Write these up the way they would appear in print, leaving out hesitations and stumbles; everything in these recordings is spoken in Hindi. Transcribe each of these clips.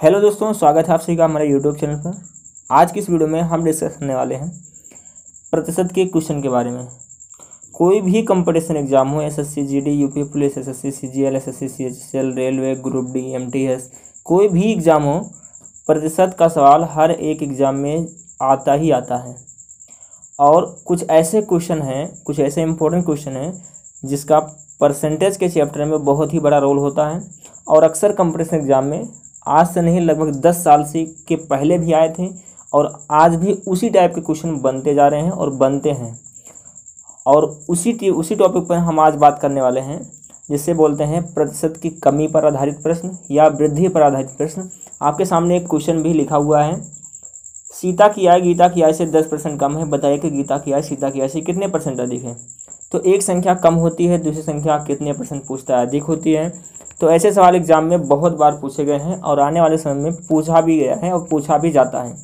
हेलो दोस्तों, स्वागत है आप सभी का हमारे यूट्यूब चैनल पर। आज की इस वीडियो में हम डिस्कस करने वाले हैं प्रतिशत के क्वेश्चन के बारे में। कोई भी कंपटीशन एग्जाम हो, SSC, GD, UP police, SSC, CGL, SSC, CHSL, railway, group D, MTS, कोई भी एग्ज़ाम हो, प्रतिशत का सवाल हर एक एग्ज़ाम में आता ही आता है। और कुछ ऐसे क्वेश्चन हैं, कुछ ऐसे इंपॉर्टेंट क्वेश्चन हैं जिसका परसेंटेज के चैप्टर में बहुत ही बड़ा रोल होता है। और अक्सर कंपटीशन एग्जाम में आज से नहीं, लगभग 10 साल से के पहले भी आए थे और आज भी उसी टाइप के क्वेश्चन बनते जा रहे हैं और बनते हैं। और उसी टॉपिक पर हम आज बात करने वाले हैं, जिससे बोलते हैं प्रतिशत की कमी पर आधारित प्रश्न या वृद्धि पर आधारित प्रश्न। आपके सामने एक क्वेश्चन भी लिखा हुआ है, सीता की आय गीता की आय से 10% कम है, बताइए कि गीता की आय सीता की आय से कितने परसेंट अधिक है। तो एक संख्या कम होती है, दूसरी संख्या कितने परसेंट पूछता है, अधिक होती है। तो ऐसे सवाल एग्जाम में बहुत बार पूछे गए हैं और आने वाले समय में पूछा भी गया है और पूछा भी जाता है।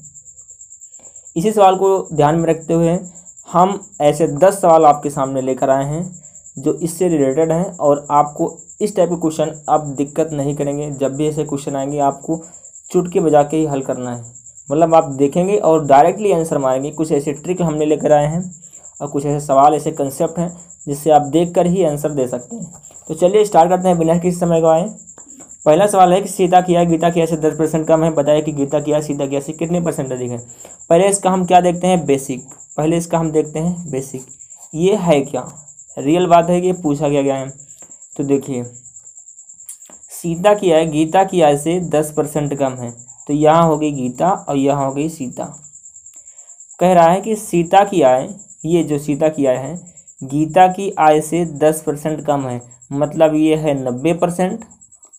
इसी सवाल को ध्यान में रखते हुए हम ऐसे 10 सवाल आपके सामने लेकर आए हैं जो इससे रिलेटेड हैं। और आपको इस टाइप के क्वेश्चन अब दिक्कत नहीं करेंगे। जब भी ऐसे क्वेश्चन आएंगे आपको चुटकी बजा के ही हल करना है, मतलब आप देखेंगे और डायरेक्टली आंसर मारेंगे। कुछ ऐसे ट्रिक हमने लेकर आए हैं और कुछ ऐसे सवाल, ऐसे कंसेप्ट हैं जिससे आप देखकर ही आंसर दे सकते हैं। तो चलिए स्टार्ट करते हैं बिना किसी समय गवाए। पहला सवाल है कि सीता की आय गीता की आय से 10% कम है, बताइए कि गीता की आय सीता की आय से कितने परसेंट अधिक है। पहले इसका हम क्या देखते हैं, बेसिक। पहले इसका हम देखते हैं बेसिक, ये है क्या, रियल बात है कि ये पूछा गया है। तो देखिए, सीता की आय गीता की आय से 10% कम है, तो यहाँ हो गई गीता और यहाँ हो गई सीता। कह रहा है कि सीता की आय, ये जो सीता की आय है गीता की आय से 10% कम है, मतलब ये है 90%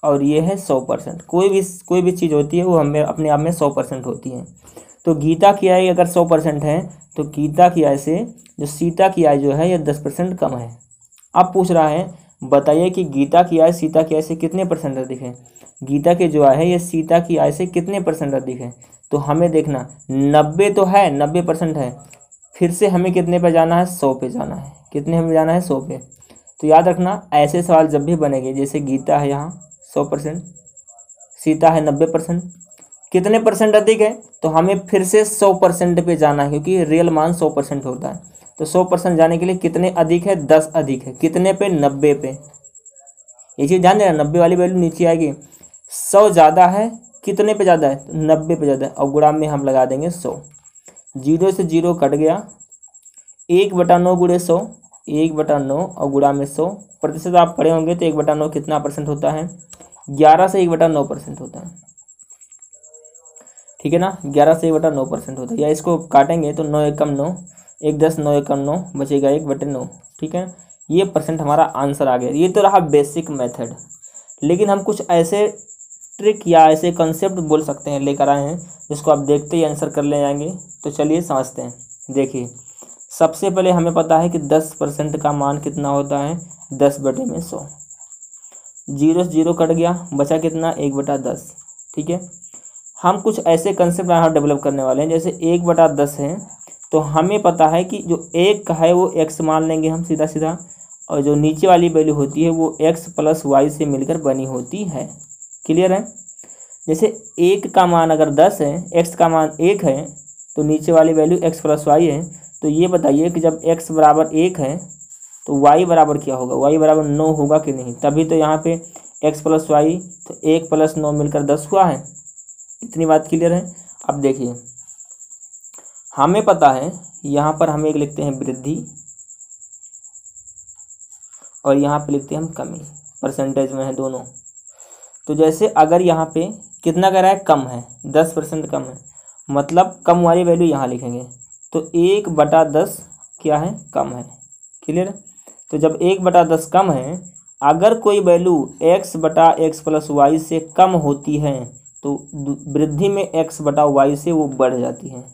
और ये है 100%। कोई भी चीज़ होती है वो हमें अपने आप में 100% होती है। तो गीता की आय अगर 100% है तो गीता की आय से जो सीता की आय जो है ये 10% कम है। अब पूछ रहा है बताइए कि गीता की आय सीता की आय से कितने परसेंट अधिक है। गीता की जो आय है ये सीता की आय से कितने परसेंट अधिक है। तो हमें देखना 90 तो है, 90% है, फिर से हमें कितने पे जाना है, 100 पे जाना है। कितने हमें जाना है, 100 पे। तो याद रखना ऐसे सवाल जब भी बनेंगे, जैसे गीता है यहाँ 100%, सीता है 90%, कितने परसेंट अधिक है, तो हमें फिर से 100% पे जाना है, क्योंकि रियल मान 100% होता है। तो 100% जाने के लिए कितने अधिक है, 10 अधिक है। कितने पे, 90 पे। ये चीज़ ध्यान देना, 90 वाली वैल्यू नीचे आएगी। 100 ज़्यादा है, कितने पे ज़्यादा है, 90 पे ज़्यादा है, और गुणा में हम लगा देंगे 100। 0 से 0 कट गया, 1/9 गुणे 100, 1/9 और गुणा में 100। प्रतिशत आप पढ़े होंगे तो 1/9 कितना परसेंट होता है, 11 से 1/9% होता है। ठीक है ना, 11 से 1/9% होता है। या इसको काटेंगे तो 9 एकम 9, 1 10 9 एकम 9 बचेगा 1/9। ठीक है, ये परसेंट हमारा आंसर आ गया। ये तो रहा बेसिक मेथड। लेकिन हम कुछ ऐसे ट्रिक या ऐसे कंसेप्ट बोल सकते हैं, लेकर आए हैं, जिसको आप देखते ही आंसर कर ले जाएंगे। तो चलिए समझते हैं। देखिए, सबसे पहले हमें पता है कि 10% का मान कितना होता है, 10/100। 0 से 0 कट गया, बचा कितना, 1/10। ठीक है, हम कुछ ऐसे कंसेप्ट यहाँ डेवलप करने वाले हैं। जैसे 1/10 है तो हमें पता है कि जो एक है वो x मान लेंगे हम सीधा सीधा, और जो नीचे वाली वैल्यू होती है वो x + y से मिलकर बनी होती है। क्लियर है। जैसे 1 का मान अगर 10 है, x का मान 1 है, तो नीचे वाली वैल्यू x + y है। तो ये बताइए कि जब x बराबर 1 है तो y बराबर क्या होगा, y बराबर 9 होगा कि नहीं। तभी तो यहाँ पे x + y, तो 1 + 9 मिलकर 10 हुआ है। इतनी बात क्लियर है। अब देखिए, हमें पता है यहाँ पर हम एक लिखते हैं वृद्धि और यहाँ पे लिखते हैं हम कमी, परसेंटेज में है दोनों। तो जैसे अगर यहाँ पे कितना कह रहा है, कम है, 10% कम है, मतलब कम वाली वैल्यू यहाँ लिखेंगे। तो 1/10 क्या है, कम है। क्लियर। तो जब 1/10 कम है, अगर कोई वैल्यू x/x + y से कम होती है तो वृद्धि में x/y से वो बढ़ जाती है।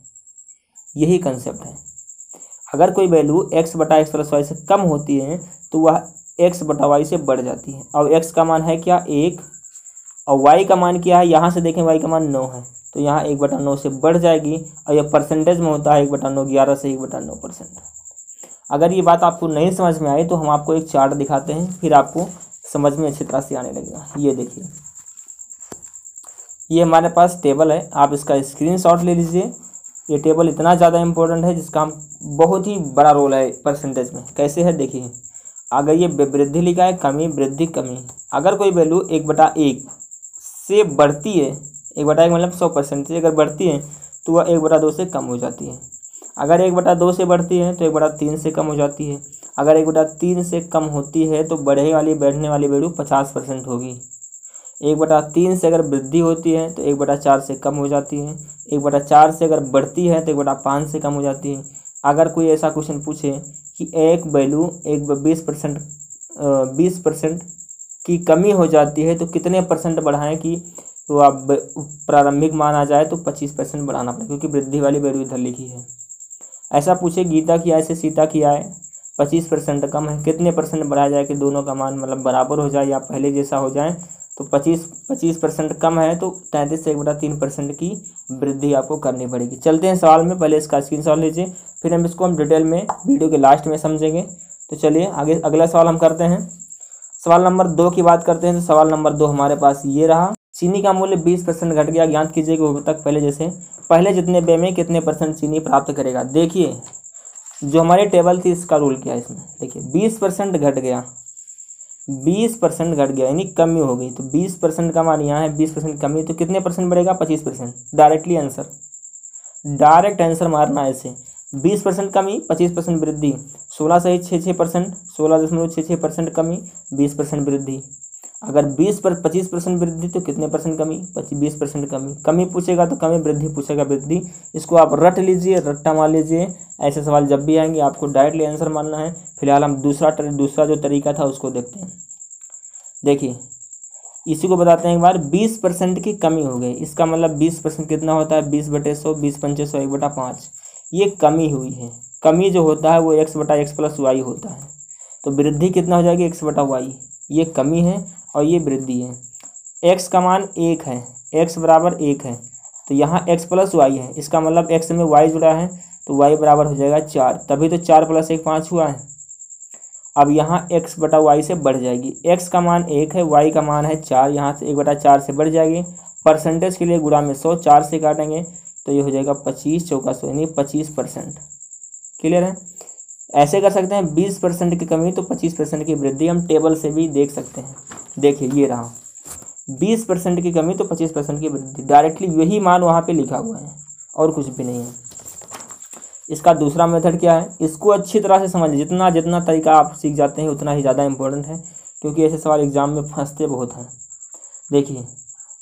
यही कंसेप्ट है। अगर कोई वैल्यू x/x + y से कम होती है तो वह x/y से बढ़ जाती है। और x का मान है क्या, 1, और y का मान क्या है, यहाँ से देखें y का मान 9 है, तो यहाँ 1/9 से बढ़ जाएगी। और यह परसेंटेज में होता है 1/9, 11 से 1/9%। अगर ये बात आपको नहीं समझ में आई तो हम आपको एक चार्ट दिखाते हैं, फिर आपको समझ में अच्छी तरह से आने लगेगा। ये देखिए, ये हमारे पास टेबल है, आप इसका स्क्रीनशॉट ले लीजिए। ये टेबल इतना ज़्यादा इम्पोर्टेंट है जिसका हम बहुत ही बड़ा रोल है परसेंटेज में। कैसे है देखिए, अगर ये वृद्धि लिखा है, कमी वृद्धि कमी, अगर कोई वैल्यू 1/1 से बढ़ती है, 1/1 मतलब 100% से अगर बढ़ती है तो वह 1/2 से कम हो जाती है। अगर 1/2 से बढ़ती है तो 1/3 से कम हो जाती है। अगर 1/3 से कम होती है तो बढ़ने वाली वैल्यू 50% होगी। 1/3 से अगर वृद्धि होती है तो 1/4 से कम हो जाती है। 1/4 से अगर बढ़ती है तो 1/5 से कम हो जाती है। अगर कोई ऐसा क्वेश्चन पूछे कि एक वैल्यू 20% की कमी हो जाती है तो कितने परसेंट बढ़ाएं कि तो आप प्रारंभिक मान आ जाए, तो 25% बढ़ाना पड़ेगा, क्योंकि वृद्धि वाली वैल्यू इधर लिखी है। ऐसा पूछे गीता की आय से सीता की आय 25% कम है, कितने परसेंट बढ़ाया जाए कि दोनों का मान मतलब बराबर हो जाए या पहले जैसा हो जाए। तो 25% कम है तो 33 से 1/3% की वृद्धि आपको करनी पड़ेगी। चलते हैं सवाल में, पहले इसका स्क्रीनशॉट लीजिए, फिर हम इसको डिटेल में वीडियो के लास्ट में समझेंगे। तो चलिए आगे अगला सवाल हम करते हैं। सवाल नंबर 2 की बात करते हैं। तो सवाल नंबर 2 हमारे पास ये रहा, चीनी का मूल्य 20% घट गया, ज्ञात कीजिए कि तक पहले जितने व्यय में कितने परसेंट चीनी प्राप्त करेगा। देखिए जो हमारी टेबल थी इसका रूल क्या है इसमें, देखिए 20% घट गया, 20% घट गया यानी कमी हो गई। तो 20% का मान यहाँ है, 20% कमी, तो कितने परसेंट बढ़ेगा, 25%। डायरेक्ट आंसर मारना ऐसे, 20% कमी 25% वृद्धि, 16 सही 6% 16.66% कमी 20% वृद्धि। अगर 25% वृद्धि तो कितने परसेंट कमी, 20% कमी। कमी पूछेगा तो कमी, वृद्धि पूछेगा वृद्धि। इसको आप रट लीजिए, रट्टा मार लीजिए। ऐसे सवाल जब भी आएंगे आपको डायरेक्टली आंसर मारना है। फिलहाल हम दूसरा जो तरीका था उसको देखते हैं। देखिए इसी को बताते हैं एक बार, 20% की कमी हो गई, इसका मतलब 20% कितना होता है, 20/100, 20×5 1/5, ये कमी हुई है। कमी जो होता है वो x/x + y होता है। तो वृद्धि कितना हो जाएगी, x/y, ये कमी है और ये वृद्धि है। x का मान 1 है, x बराबर 1 है, तो यहाँ x + y है, इसका मतलब x में y जुड़ा है तो y बराबर हो जाएगा 4, तभी तो 4 + 1 5 हुआ है। अब यहाँ x/y से बढ़ जाएगी, x का मान 1 है, y का मान है 4, यहाँ से 1/4 से बढ़ जाएगी। परसेंटेज के लिए गुणा में 100, 4 से काटेंगे तो ये हो जाएगा 25 चौका 100 यानी 25%। क्लियर है। ऐसे कर सकते हैं, 20% की कमी तो 25% की वृद्धि, हम टेबल से भी देख सकते हैं। देखिए ये रहा, 20% की कमी तो 25% की वृद्धि, डायरेक्टली यही मान वहाँ पे लिखा हुआ है और कुछ भी नहीं है। इसका दूसरा मेथड क्या है, इसको अच्छी तरह से समझ लीजिए। जितना जितना तरीका आप सीख जाते हैं उतना ही ज़्यादा इंपॉर्टेंट है, क्योंकि ऐसे सवाल एग्जाम में फंसते बहुत हैं। देखिए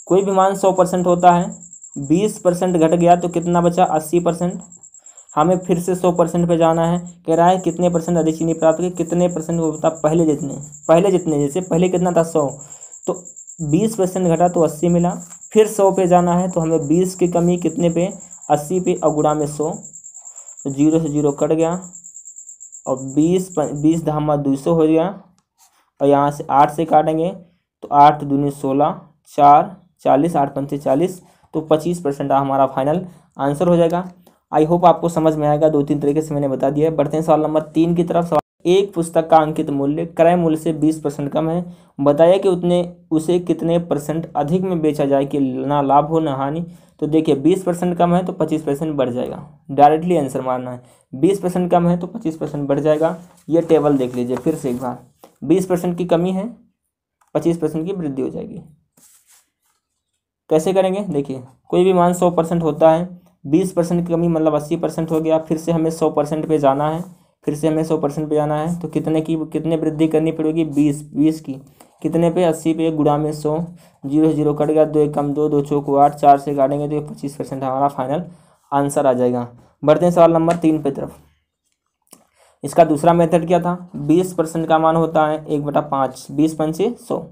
कोई भी मान 100% होता है, 20% घट गया तो कितना बचा, 80%। हमें फिर से 100% पे जाना है, कह रहा है कितने परसेंट अधिक चीनी प्राप्त की, कितने परसेंट होता पहले जितने जैसे पहले कितना था 100, तो 20% घटा तो 80 मिला। फिर 100 पे जाना है तो हमें 20 की कमी कितने पे, 80 पे, और गुणा में 100, तो 0 से 0 कट गया और 20 धामा 200 हो गया, और यहाँ से 8 से काटेंगे तो 8 दूनी 16, 4 40, 8 पंचे 40, तो 25% हमारा फाइनल आंसर हो जाएगा। आई होप आपको समझ में आएगा, 2-3 तरीके से मैंने बता दिया है। बढ़ते हैं सवाल नंबर 3 की तरफ। एक पुस्तक का अंकित मूल्य क्रय मूल्य से 20% कम है, बताइए कि उसे कितने परसेंट अधिक में बेचा जाए कि ना लाभ हो ना हानि। तो देखिए 20% कम है तो 25% बढ़ जाएगा, डायरेक्टली आंसर मारना है। 20% कम है तो 25% बढ़ जाएगा। ये टेबल देख लीजिए फिर से एक बार, 20% की कमी है, 25% की वृद्धि हो जाएगी। कैसे करेंगे, देखिए कोई भी मान 100% होता है, 20% की कमी मतलब 80% हो गया। फिर से हमें 100% पे जाना है, तो कितने वृद्धि करनी पड़ेगी, 20 की, कितने पे, 80 पे, गुणा में 100, 0 0 कट गया, 2 कम 2, 2 चौक 8, 4 से काटेंगे तो ये 25% हमारा फाइनल आंसर आ जाएगा। बढ़ते हैं सवाल नंबर 3 पे तरफ। इसका दूसरा मेथड क्या था, 20% का मान होता है 1/5, 20 पंचे 100,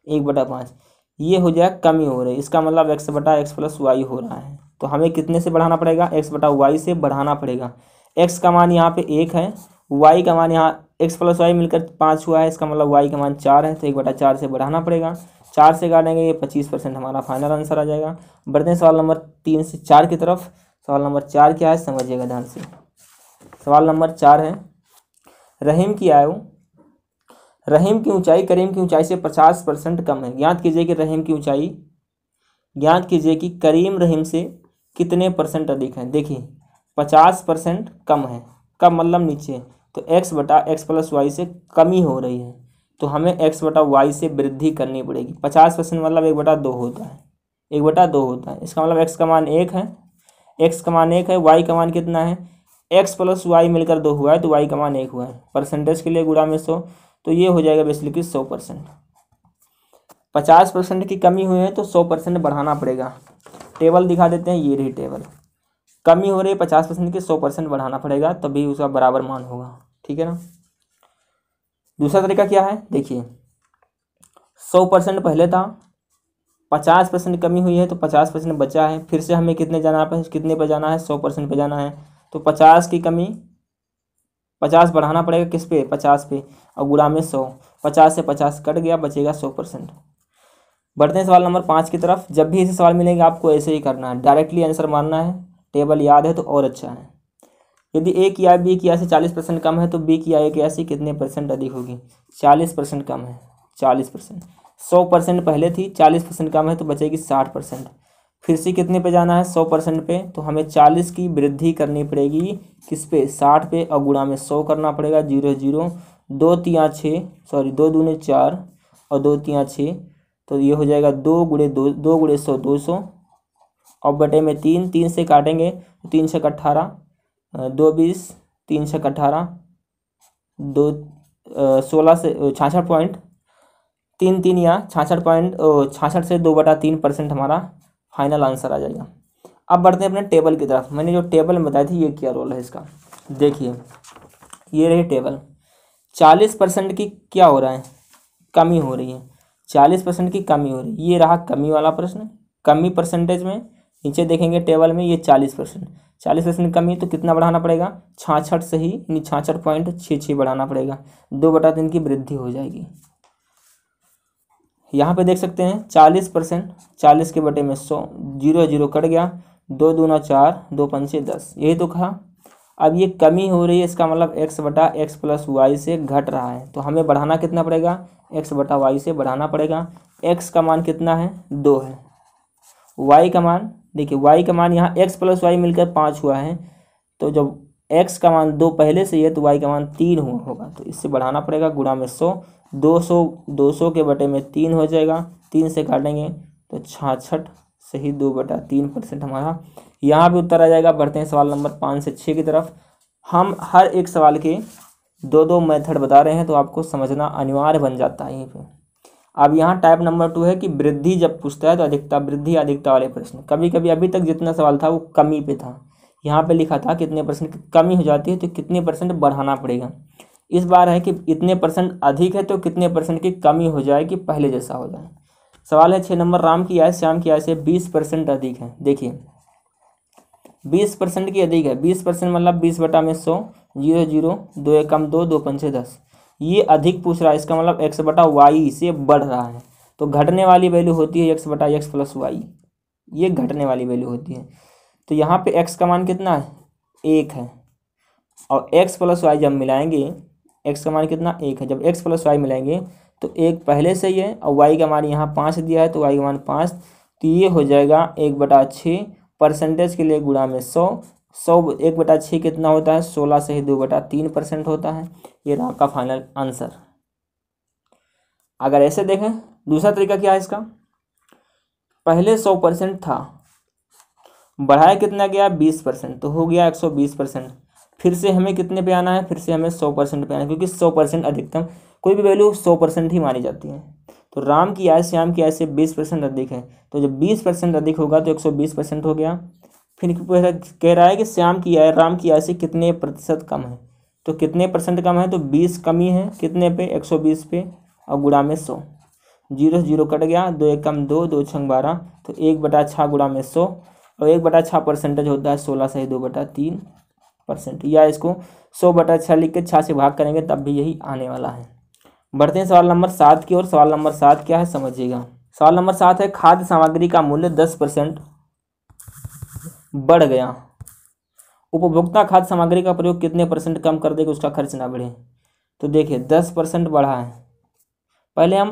1/5, ये हो जाए कमी हो रही है, इसका मतलब x/x + y हो रहा है। तो हमें कितने से बढ़ाना पड़ेगा, x/y से बढ़ाना पड़ेगा। x का मान यहाँ पे 1 है, y का मान यहाँ x + y मिलकर 5 हुआ है, इसका मतलब y का मान 4 है, तो 1/4 से बढ़ाना पड़ेगा। 4 से काटेंगे ये 25% हमारा फाइनल आंसर आ जाएगा। बढ़ते हैं सवाल नंबर 3 से 4 की तरफ। सवाल नंबर 4 क्या है समझिएगा ध्यान से। सवाल नंबर 4 है, रहीम की ऊंचाई करीम की ऊंचाई से 50% कम है। याद कीजिए कि रहीम की ऊंचाई ज्ञात कीजिए कि करीम रहीम से कितने परसेंट अधिक है। देखिए 50% कम है, कम मतलब नीचे, तो x बटा एक्स प्लस वाई से कमी हो रही है, तो हमें x बटा वाई से वृद्धि करनी पड़ेगी। 50% मतलब 1/2 होता है, 1/2 होता है। इसका मतलब x का मान 1 है, x का मान 1 है, y का मान कितना है, x प्लस वाई मिलकर 2 हुआ है, तो y का मान 1 हुआ है। परसेंटेज के लिए गुणा में 100, तो ये हो जाएगा बेसिकली 100%। 50% की कमी हुई है तो 100% बढ़ाना पड़ेगा। टेबल दिखा देते हैं, ये रही टेबल। कमी हो रही है 50% की, 100% बढ़ाना पड़ेगा, तभी उसका बराबर मान होगा। ठीक है ना। दूसरा तरीका क्या है, देखिए 100% पहले था, 50% कमी हुई है तो 50% बचा है। फिर से हमें कितने पे जाना है, 100% पे जाना है, तो 50 की कमी 50 बढ़ाना पड़ेगा, किस पे, 50 पे, और गुणा में 100। 50 से 50 कट गया, बचेगा 100%। बढ़ते हैं सवाल नंबर 5 की तरफ। जब भी ऐसे सवाल मिलेंगे आपको ऐसे ही करना है, डायरेक्टली आंसर मारना है। टेबल याद है तो और अच्छा है। यदि ए की आय बी की आय से 40% कम है तो बी की आय की आय से कितने परसेंट अधिक होगी। 40% कम है, 40%। 100% पहले थी, 40% कम है तो बचेगी 60%। फिर से कितने पे जाना है, 100% पे, तो हमें 40 की वृद्धि करनी पड़ेगी, किस पे, 60 पे, और गुणा में 100 करना पड़ेगा। 0 0, 2 3 6, सॉरी 2 दूने 4 और 2 3 6, तो ये हो जाएगा 2 गुणे 2, 2 गुणे 100 200, और बटे में 3, 3 से काटेंगे तो 3 छक 18, 2 20, 3 छक 18, 2 16 से 66.33 या 66 से 2/3% हमारा फाइनल आंसर आ जाएगा। अब बढ़ते हैं अपने टेबल की तरफ। मैंने जो टेबल में बताई थी ये क्या रोल है इसका, देखिए ये रही टेबल। 40% की क्या हो रहा है, कमी हो रही है, 40% की कमी हो रही है। ये रहा कमी वाला प्रश्न, कमी परसेंटेज में नीचे देखेंगे टेबल में, ये 40% कमी, तो कितना बढ़ाना पड़ेगा, 66 से ही, 66.66 बढ़ाना पड़ेगा, 2/3 की वृद्धि हो जाएगी। यहाँ पे देख सकते हैं 40%, 40 के बटे में 100, 0 0 कट गया, 2 दूना 4, 2 पंचे 10, यही तो कहा। अब ये कमी हो रही है, इसका मतलब x बटा एक्स प्लस वाई से घट रहा है, तो हमें बढ़ाना कितना पड़ेगा, x बटा वाई से बढ़ाना पड़ेगा। x का मान कितना है, 2 है। y का मान, देखिए y का मान यहाँ x प्लस वाई मिलकर 5 हुआ है, तो जब x का मान 2 पहले से ही है तो y का मान 3 होगा, तो इससे बढ़ाना पड़ेगा, गुणा में 100। 200 के बटे में 3 हो जाएगा, 3 से काटेंगे तो 66 से ही 2/3% हमारा यहाँ पे उत्तर आ जाएगा। बढ़ते हैं सवाल नंबर 5 से 6 की तरफ। हम हर एक सवाल के 2 मेथड बता रहे हैं, तो आपको समझना अनिवार्य बन जाता है यहीं पे। अब यहाँ टाइप नंबर 2 है कि वृद्धि जब पूछता है तो अधिकता, वृद्धि अधिकता वाले प्रश्न। कभी कभी अभी तक जितना सवाल था वो कमी पे था, यहाँ पे लिखा था कितने परसेंट की कमी हो जाती है तो कितने परसेंट बढ़ाना पड़ेगा। इस बार है कि इतने परसेंट अधिक है तो कितने परसेंट की कमी हो जाए कि पहले जैसा हो जाए। सवाल है 6 नंबर, राम की आय श्याम की आय से 20% अधिक है। देखिए 20% की अधिक है, 20% मतलब 20 बटा में 100, 0 0, 2 एकम 2, 2 पंचे 10, ये अधिक पूछ रहा है, इसका मतलब x बटा वाई से बढ़ रहा है, तो घटने वाली वैल्यू होती है x बटा एक्स प्लस वाई, ये घटने वाली वैल्यू होती है। तो यहाँ पे x का मान कितना है, 1 है, और x प्लस वाई जब मिलाएंगे, x का मान कितना, 1 है, जब x प्लस वाई मिलाएंगे तो 1 पहले से ही है, और y का मान यहाँ 5 दिया है तो y का मान 5, तो ये हो जाएगा 1/6। परसेंटेज के लिए गुणा में 100, 1/6 कितना होता है, 16 से ही 2/3% होता है। ये रहा आपका फाइनल आंसर। अगर ऐसे देखें, दूसरा तरीका क्या है इसका, पहले 100% था, बढ़ाया कितना गया 20%, तो हो गया 120%। फिर से हमें कितने पे आना है, फिर से हमें 100% पे आना है, क्योंकि 100% अधिकतम, कोई भी वैल्यू 100% ही मानी जाती है। तो राम की आय श्याम की आय से 20% अधिक है, तो जब 20% अधिक होगा तो 120% हो गया। फिर कह रहा है कि श्याम की आय राम की आय से कितने प्रतिशत कम है, तो कितने परसेंट कम है, तो 20 कमी है, कितने पे, 120 पे, और गुणा में 100। 0 0 कट गया, 2 एकम 2, 2 छंग 12, तो 1/6 गुणा में 100, और 1/6 परसेंटेज होता है 16 से 2/3%, या इसको 100/6 लिख के 6 से भाग करेंगे तब भी यही आने वाला है। बढ़ते हैं सवाल नंबर 7 की ओर। सवाल नंबर 7 क्या है, समझिएगा। सवाल नंबर 7 है, खाद्य सामग्री का मूल्य 10% बढ़ गया, उपभोक्ता खाद्य सामग्री का प्रयोग कितने परसेंट कम कर देगा, उसका खर्च ना बढ़े। तो देखिए 10% बढ़ा है, पहले हम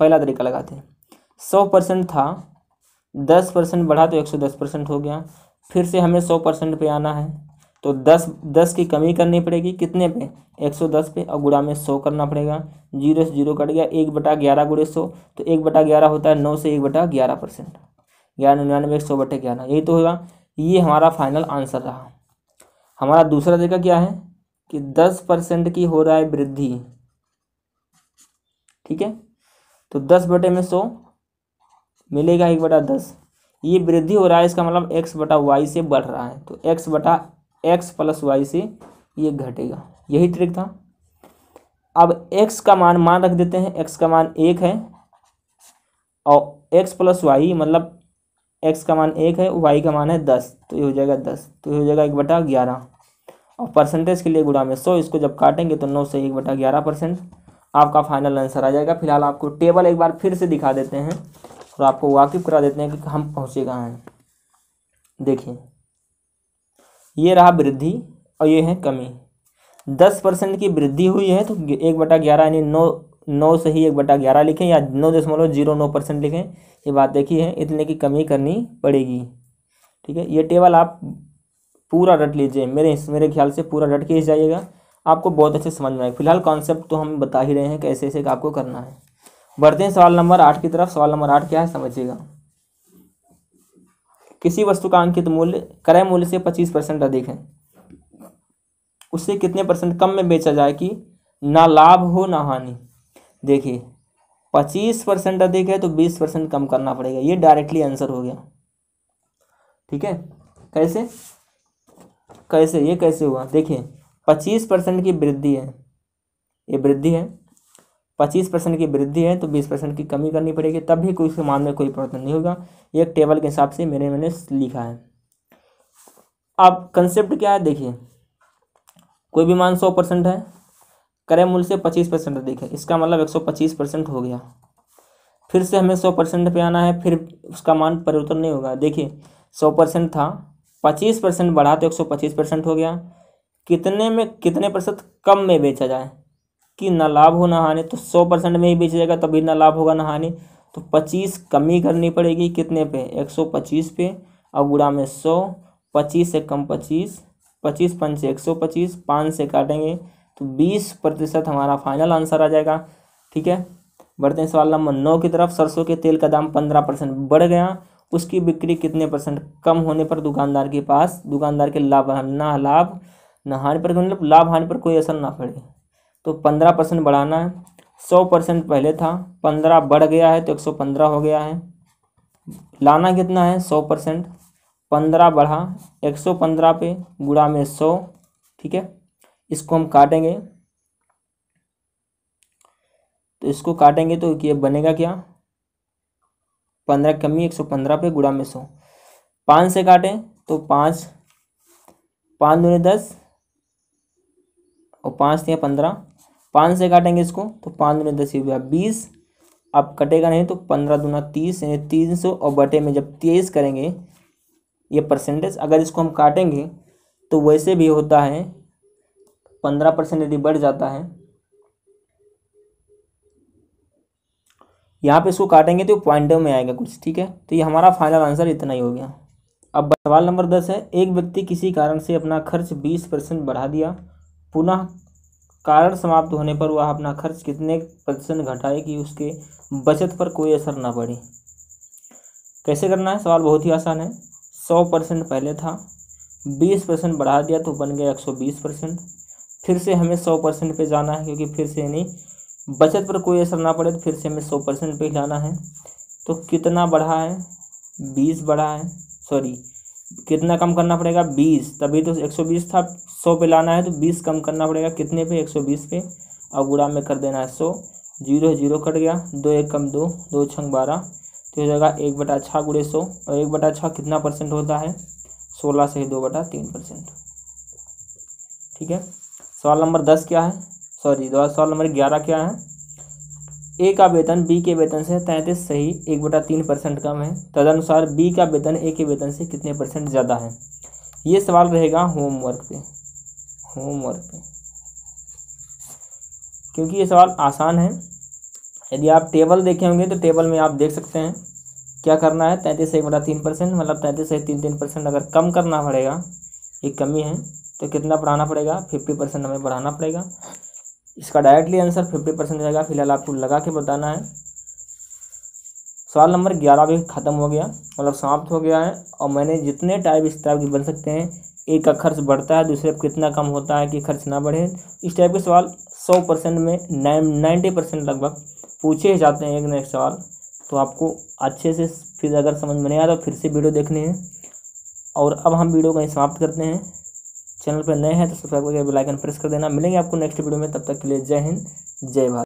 पहला तरीका लगाते हैं। 100% था 10% बढ़ा तो 110% हो गया। फिर से हमें 100% पे आना है तो 10 की कमी करनी पड़ेगी, कितने पे, 110 पे, और गुणा में 100 करना पड़ेगा। 0 से 0 कट गया, 1/11 गुणे 100, तो 1/11 होता है 9 से 1/11%, 1199 100/11, यही तो होगा। ये हमारा फाइनल आंसर रहा। हमारा दूसरा तरीका क्या है कि 10% की हो रहा है वृद्धि, ठीक है, तो 10/100 मिलेगा 1/10। ये वृद्धि हो रहा है, इसका मतलब x/y से बढ़ रहा है, तो x + y से ये घटेगा, यही ट्रिक था। अब x का मान रख देते हैं, x का मान 1 है और x + y मतलब x का मान 1 है, y का मान है 10, तो ये हो जाएगा 10, तो ये हो जाएगा 1/11, और परसेंटेज के लिए गुणा में 100, इसको जब काटेंगे तो 9 से 1/11% आपका फाइनल आंसर आ जाएगा। फिलहाल आपको टेबल एक बार फिर से दिखा देते हैं और आपको वाकिफ करा देते हैं कि हम पहुँचे कहाँ हैं। देखिए, ये रहा वृद्धि और ये है कमी। 10% की वृद्धि हुई है तो 1/11 यानी 9 से ही 1/11 लिखें या 9.09% लिखें, ये बात देखिए है, इतने की कमी करनी पड़ेगी, ठीक है। ये टेबल आप पूरा रट लीजिए, मेरे ख्याल से पूरा रट के ही जाइएगा, आपको बहुत अच्छे समझ में आएगा। फिलहाल कॉन्सेप्ट तो हम बता ही रहे हैं कैसे ऐसे आपको करना है। बढ़ते हैं सवाल नंबर 8 की तरफ। सवाल नंबर 8 क्या है समझिएगा। किसी वस्तु का अंकित मूल्य क्रय मूल्य से 25% अधिक है, उससे कितने % कम में बेचा जाए कि ना लाभ हो ना हानि। देखिए 25% अधिक है तो 20% कम करना पड़ेगा, ये डायरेक्टली आंसर हो गया, ठीक है। कैसे कैसे ये कैसे हुआ, देखिए 25% की वृद्धि है, ये वृद्धि है, 25% की वृद्धि है तो 20% की कमी करनी पड़ेगी, तब भी कोई मान में कोई परिवर्तन नहीं होगा। ये एक टेबल के हिसाब से मैंने लिखा है। अब कंसेप्ट क्या है, देखिए कोई भी मान 100% है, क्रय मूल्य से 25% अधिक है, इसका मतलब 125% हो गया। फिर से हमें 100% पे आना है, फिर उसका मान परिवर्तन नहीं होगा। देखिए 100% था, 25% बढ़ा तो 125% हो गया। कितने % कम में बेचा जाए कि ना लाभ हो ना हानि, तो 100% में ही बेचा जाएगा तभी ना लाभ होगा ना हानि, तो 25 कमी करनी पड़ेगी, कितने पे, 125 पे, और गुणा में 100, 25 से कम 25, 25 पंचे 125, 5 से काटेंगे तो 20% हमारा फाइनल आंसर आ जाएगा, ठीक है। बढ़ते हैं सवाल नंबर 9 की तरफ। सरसों के तेल का दाम 15% बढ़ गया, उसकी बिक्री कितने % कम होने पर दुकानदार के लाभ ना हानि पर, मतलब लाभ हानि पर कोई असर ना पड़े, तो 15% बढ़ाना है। 100% पहले था, 15 बढ़ गया है तो 115 हो गया है। लाना कितना है 100%, 15 बढ़ा 115 पे, गुणा में 100, ठीक है। इसको हम काटेंगे तो ये बनेगा क्या, 15 कमी 115 पे, गुणा में 100, 5 से काटें तो 5 दूनी 10 और 5 दिया 15, 5 से काटेंगे इसको तो 5 दूनी 10 हुआ 20। अब कटेगा नहीं तो 15 दूना 30 यानी 300, और बटे में जब 23 करेंगे ये परसेंटेज, अगर इसको हम काटेंगे तो वैसे भी होता है 15% यदि बढ़ जाता है, यहाँ पे इसको काटेंगे तो पॉइंटों में आएगा कुछ, ठीक है। तो ये हमारा फाइनल आंसर इतना ही हो गया। अब सवाल नंबर 10 है, एक व्यक्ति किसी कारण से अपना खर्च 20% बढ़ा दिया, पुनः कारण समाप्त होने पर वह अपना खर्च कितने % घटाए कि उसके बचत पर कोई असर ना पड़े। कैसे करना है, सवाल बहुत ही आसान है। 100% पहले था, 20% बढ़ा दिया तो बन गया 120%। फिर से हमें 100% पे जाना है, क्योंकि फिर से नहीं बचत पर कोई असर ना पड़े, तो फिर से हमें 100% पे जाना है। तो कितना बढ़ा है, 20 बढ़ा है, सॉरी कितना कम करना पड़ेगा, 20, तभी तो 120 था, 100 पे लाना है तो 20 कम करना पड़ेगा, कितने पे, 120 पे, और गुणा में कर देना है 100, 0 0 कट गया, 2 1 कम 2, 2 6 12, तो हो जाएगा 1/6 गुणे 100, और 1/6 कितना % होता है, 16 से 2/3%, ठीक है। सवाल नंबर 10 क्या है, सवाल नंबर 11 क्या है, ए का वेतन बी के वेतन से 33 सही 1/3% कम है, तदनुसार बी का वेतन ए के वेतन से कितने % ज़्यादा है। ये सवाल रहेगा होमवर्क पे, क्योंकि ये सवाल आसान है। यदि आप टेबल देखे होंगे तो टेबल में आप देख सकते हैं क्या करना है, 33(1)3%, मतलब 33.33% अगर कम करना पड़ेगा, ये कमी है, तो कितना बढ़ाना पड़ेगा, 50% हमें बढ़ाना पड़ेगा। इसका डायरेक्टली आंसर 50% रहेगा। फिलहाल आपको लगा के बताना है। सवाल नंबर 11 भी ख़त्म हो गया, मतलब समाप्त हो गया है। और मैंने जितने टाइप इस टाइप के बन सकते हैं, एक का खर्च बढ़ता है, दूसरे पर कितना कम होता है कि खर्च ना बढ़े, इस टाइप के सवाल 100% में 90% लगभग पूछे जाते हैं एक न एक सवाल। तो आपको अच्छे से फिर अगर समझ में नहीं आया तो फिर से वीडियो देखनी है। और अब हम वीडियो को समाप्त करते हैं। चैनल पर नए हैं तो सब्सक्राइब करके बेल आइकन प्रेस कर देना। मिलेंगे आपको नेक्स्ट वीडियो में, तब तक के लिए जय हिंद, जय भारत।